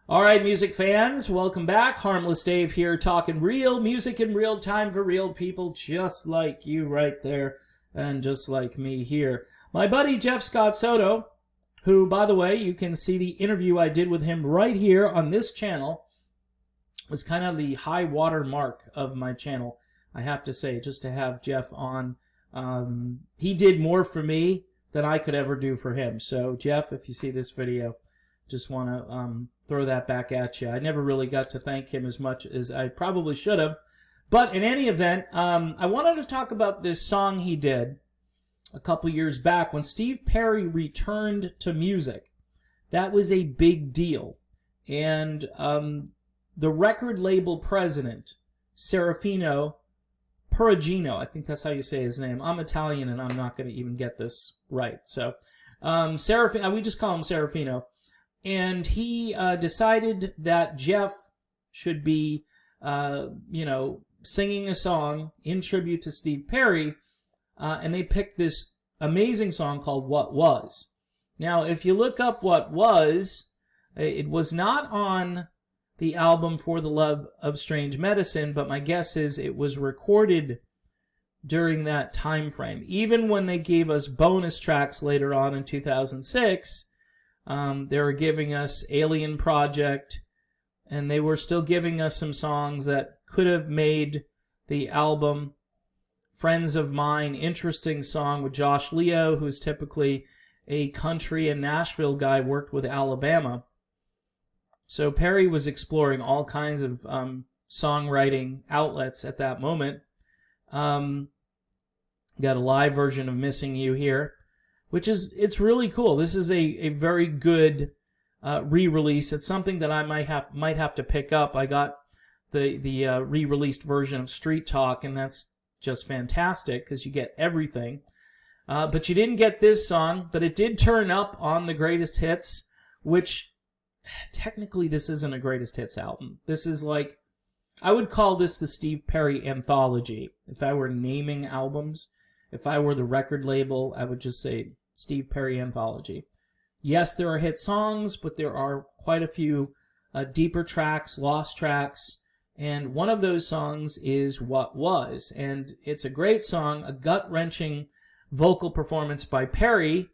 All right, music fans, welcome back. Harmless Dave here, talking real music in real time for real people just like you right there and just like me here. My buddy Jeff Scott Soto, who, by the way, you can see the interview I did with him right here on this channel, was kind of the high water mark of my channel, I have to say, just to have Jeff on. He did more for me than I could ever do for him. So, Jeff, if you see this video, just want to throw that back at you. I never really got to thank him as much as I probably should have. But in any event, I wanted to talk about this song he did a couple years back when Steve Perry returned to music. That was a big deal. And the record label president, Serafino Perugino, I think that's how you say his name. I'm Italian and I'm not going to even get this right. So, Serafino, we just call him Serafino. And he decided that Jeff should be, singing a song in tribute to Steve Perry, and they picked this amazing song called What Was. Now, if you look up What Was, it was not on the album For the Love of Strange Medicine, but my guess is it was recorded during that time frame. Even when they gave us bonus tracks later on in 2006, they were giving us Alien Project, and they were still giving us some songs that could have made the album. Friends of Mine, interesting song with Josh Leo, who's typically a country and Nashville guy, worked with Alabama. So Perry was exploring all kinds of songwriting outlets at that moment. Got a live version of Missing You here, which is, it's really cool. This is a very good re-release. It's something that I might have to pick up. I got the re-released version of Street Talk, and that's just fantastic because you get everything. But you didn't get this song, but it did turn up on the Greatest Hits, which technically this isn't a Greatest Hits album. This is like, I would call this the Steve Perry anthology. If I were naming albums, if I were the record label, I would just say Steve Perry anthology. Yes, there are hit songs, but there are quite a few deeper tracks, lost tracks, and one of those songs is What Was. And it's a great song, a gut-wrenching vocal performance by Perry,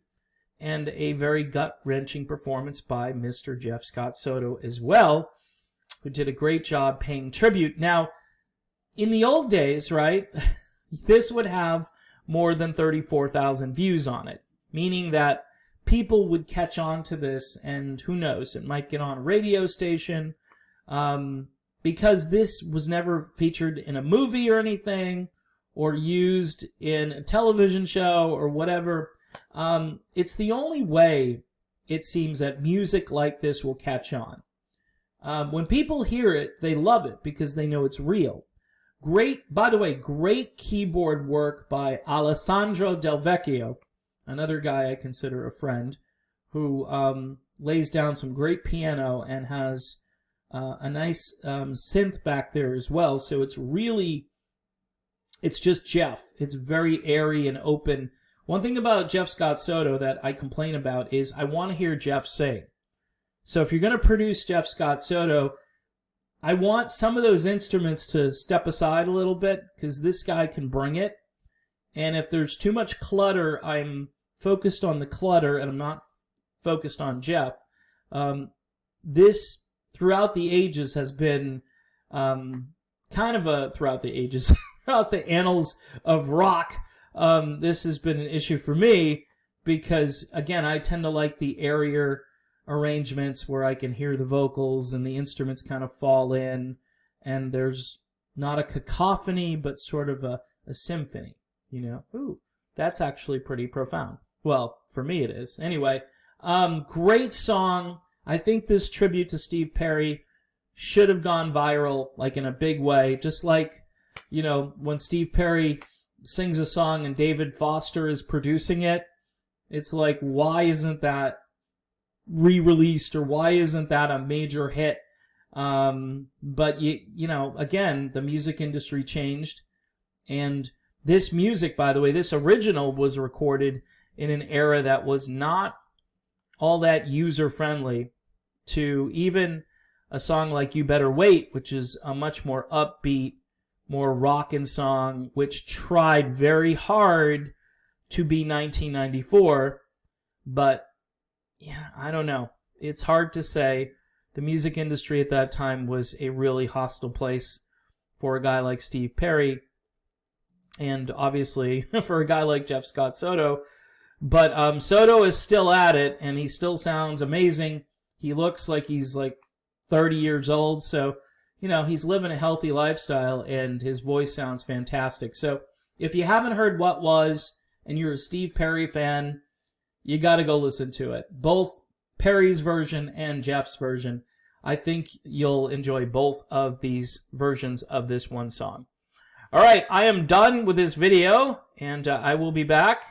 and a very gut-wrenching performance by Mr. Jeff Scott Soto as well, who did a great job paying tribute. Now, in the old days, right, this would have more than 34,000 views on it, meaning that people would catch on to this, and who knows, it might get on a radio station, because this was never featured in a movie or anything, or used in a television show or whatever. It's the only way, it seems, that music like this will catch on. When people hear it, they love it because they know it's real. By the way, great keyboard work by Alessandro Del Vecchio, another guy I consider a friend, who lays down some great piano and has a nice synth back there as well. So it's just Jeff. It's very airy and open. One thing about Jeff Scott Soto that I complain about is I want to hear Jeff sing. So if you're going to produce Jeff Scott Soto, I want some of those instruments to step aside a little bit because this guy can bring it. And if there's too much clutter, I'm focused on the clutter and I'm not focused on Jeff. This, throughout the ages, has been kind of a, throughout the ages, throughout the annals of rock, this has been an issue for me because, again, I tend to like the airier arrangements where I can hear the vocals and the instruments kind of fall in, and there's not a cacophony, but sort of a symphony, you know? Ooh, that's actually pretty profound. Well, for me it is. Anyway, great song. I think this tribute to Steve Perry should have gone viral, like in a big way, just like, you know, when Steve Perry sings a song and David Foster is producing it, it's like, why isn't that re-released, or why isn't that a major hit? But you know, again, the music industry changed, and this music, by the way, this original was recorded in an era that was not all that user-friendly to even a song like You Better Wait, which is a much more upbeat, more rockin' song, which tried very hard to be 1994, but yeah, I don't know. It's hard to say. The music industry at that time was a really hostile place for a guy like Steve Perry, and obviously for a guy like Jeff Scott Soto. But Soto is still at it, and he still sounds amazing. He looks like he's like 30 years old, so, you know, he's living a healthy lifestyle, and his voice sounds fantastic. So if you haven't heard What Was, and you're a Steve Perry fan, you got to go listen to it. Both Perry's version and Jeff's version. I think you'll enjoy both of these versions of this one song. All right, I am done with this video, and I will be back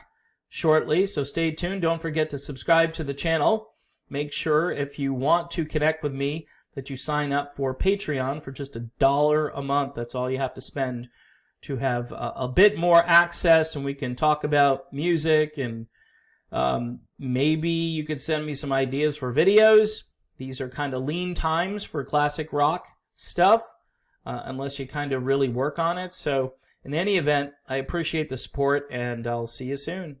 shortly, so stay tuned. Don't forget to subscribe to the channel. Make sure, if you want to connect with me, that you sign up for Patreon for just $1 a month. That's all you have to spend to have a bit more access, and we can talk about music, and maybe you could send me some ideas for videos. These are kind of lean times for classic rock stuff, unless you kind of really work on it. So in any event, I appreciate the support, and I'll see you soon.